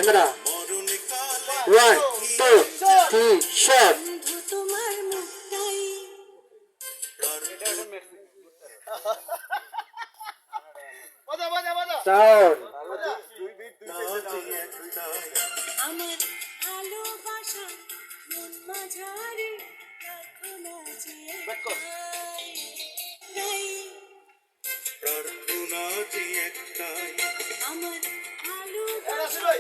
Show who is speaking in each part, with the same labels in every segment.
Speaker 1: Camera 1 2 3 shot
Speaker 2: তোমার মুখটাই
Speaker 1: sound
Speaker 2: আমার ভালোবাসা মন মাঝারে রাখো না যে নাই আমার ভালোবাসা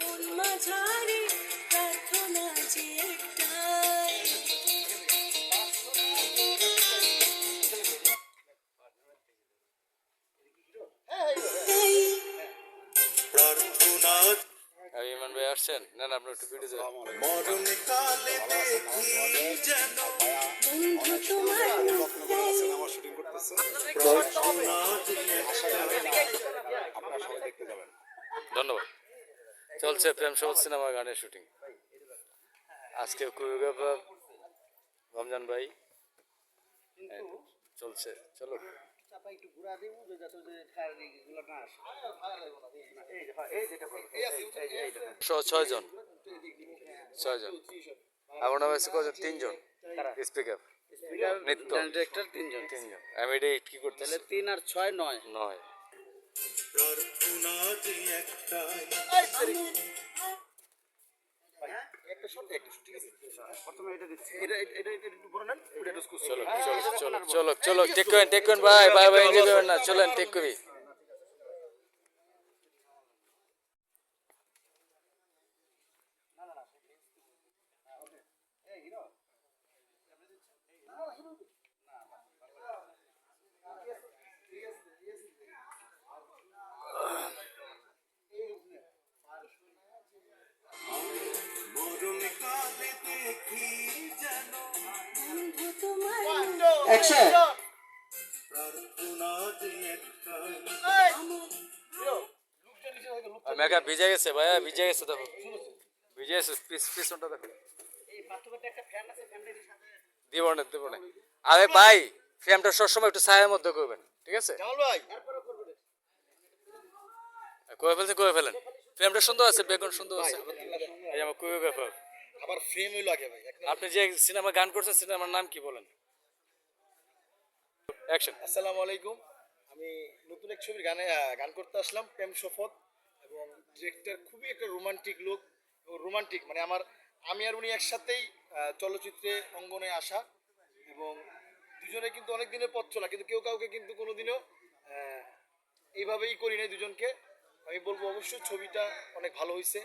Speaker 2: মন মাঝারে রাখো না যে একটাই
Speaker 3: ইমান ভাই আসছেন না না আপনার একটু ভিডিও যাবেন
Speaker 2: বন্ধু তোমার মুখটাই
Speaker 3: ধন্যবাদ চলছে প্রেম সহজ সিনেমা গানের শুটিং আজকে কোরিওগ্রাফার রমজান ভাই চলছে চলো ছয়জন আমার নাম আছে কজন তিনজন স্পিকার নৃত্য
Speaker 4: ডিরেক্টর তিনজন
Speaker 3: আমি এটা কি করতে
Speaker 4: তাহলে 3 আর 6 9
Speaker 3: নয় চলো চলো চলো চলো টেক করেন ভাই ভাই ভাই এনজয় করেন না চলেন টেক করি
Speaker 2: বন্ধু তোমার
Speaker 1: অ্যাকশন
Speaker 3: মেঘা ভিজে গেছে ভাইয়া ভিজে গেছে দেখো ভিজে গেছে পিছনটা দেখো দিব না আরে ভাই ফ্রেমটা সবসময় একটু ছায়ার মধ্যে করবেন ঠিক আছে করে ফেলেন ফ্রেমটা সুন্দর আছে বেগুন সুন্দর আছে এই আমার কোরিওগ্রাফার
Speaker 4: আবার ফ্রেম হইলো আগে ভাই
Speaker 3: আপনি যে সিনেমা গান করছেন সিনেমার নাম কি বলেন অ্যাকশন
Speaker 4: আসসালামু আলাইকুম আমি নতুন এক ছবির গান করতে আসলাম প্রেম শপথ এবং ডিরেক্টর খুবই একটা রোমান্টিক লোক রোমান্টিক মানে আমি আর উনি একসাথেই চলচ্চিত্রে অঙ্গনে আসা এবং দুজনে কিন্তু অনেক দিনের পথ চলা কিন্তু কেউ কাউকে কিন্তু কোনোদিনও এইভাবেই করি নাই দুজনকে আমি বলবো অবশ্যই ছবিটা অনেক ভালো হয়েছে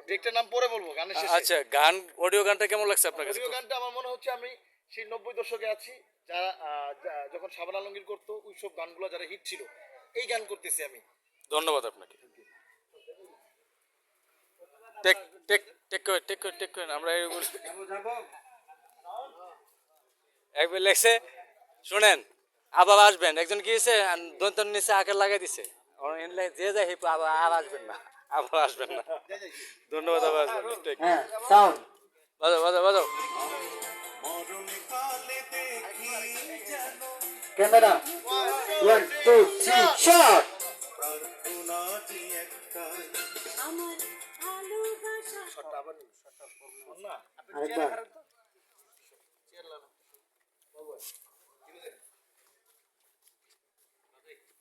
Speaker 4: ডিরেক্টর নাম পরে বলবো গানের শেষে
Speaker 3: আচ্ছা গান অডিও গানটা কেমন লাগছে আপনার কাছে
Speaker 4: অডিও গানটা আমার মনে হচ্ছে আমি সেই 90 দশকে আছি যারা যখন শাবান আলমগীর করতো ওই সব গানগুলো যারা হিট ছিল এই গান করতেছি আমি
Speaker 3: ধন্যবাদ আপনাকে টেক করেন আমরা একবার লেখছে শোনেন আবার আসবেন একজন গিয়েছে দন্তন নিচে আকার লাগাই দিছে যে যায় আবার আর আসবেন না আবার আসবেন না ধন্যবাদ আবার আসবেন
Speaker 1: হ্যাঁ সাউন্ড
Speaker 3: বাজাও
Speaker 1: ক্যামেরা 1 2 3 শট
Speaker 2: আমার ভালোবাসা
Speaker 1: আরেকবার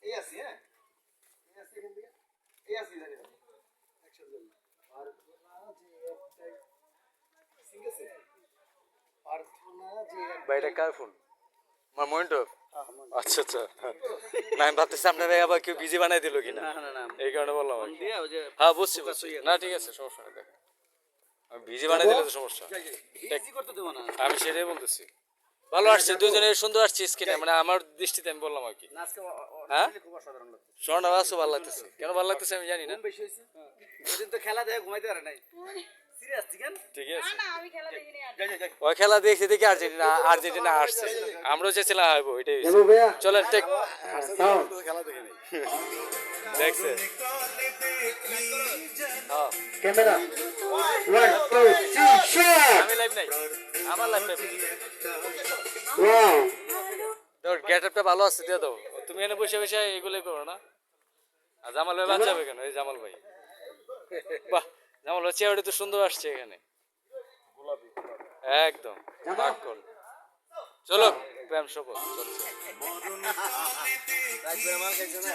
Speaker 4: এই আছি হ্যাঁ এই আছি এখান থেকে এই আছি জানি না অ্যাকশন দিন সিঙ্গেল সে প্রার্থনা যে
Speaker 3: ভাইটা কার ফোন আমার মনিটর আচ্ছা না আমি ভাবতেছি আপনারা আবার কেউ বিজি বানাই দিল কিনা
Speaker 4: না
Speaker 3: এই কারণে বললাম আর কি।
Speaker 4: দিয়ে ওই যে
Speaker 3: হ্যাঁ বুঝছি না ঠিক আছে সমস্যা নেই দেখেন আমি বিজি বানাই দিলে তো সমস্যা
Speaker 4: ইজি করতে দেব না
Speaker 3: আমি সেটাই বলতেছি ভালো আসছে দুজনে সুন্দর আসছে স্ক্রিনে মানে আমার দৃষ্টিতে আমি বললাম আর কি
Speaker 4: আজকে
Speaker 3: হ্যাঁ
Speaker 4: খুব অসাধারণ লাগছে
Speaker 3: স্বর্ণ বাসও ভালো লাগতেছে কেন ভালো লাগতেছে আমি জানি না
Speaker 4: বেশি হয়েছে ওদিন তো খেলা দেখে ঘুমাইতে পারে নাই সিরিয়াস চিকেন
Speaker 3: ঠিক আছে
Speaker 2: আমি খেলা দেখিনি আর
Speaker 4: যাই
Speaker 3: ওই খেলা দেখি আর্জেন্টিনা আসছে আমরাও চেয়েছিলাম হারবো এটাই
Speaker 1: দেবো ভাইয়া
Speaker 3: চলেন টেক
Speaker 1: সাউন্ড
Speaker 4: খেলা দেখে নাই
Speaker 3: দেখছে হ্যাঁ
Speaker 1: ক্যামেরা 1 2 3 শট
Speaker 3: আমি লাইভ নাই আমার লাইভ
Speaker 1: ওয়াও
Speaker 3: তোর গেটআপটা ভালো আছে দিয়ে দাও তুমি এনে বসে এগুলোই করো না আর জামাল ভাই বাচ্চা হবে কেন এই জামাল ভাই বাহ যেমন চেয়ারটি তো সুন্দর আসছে এখানে একদম মাখন। চলো প্রেম শপথ চলছে।
Speaker 1: রাজবের মাল খাইছে না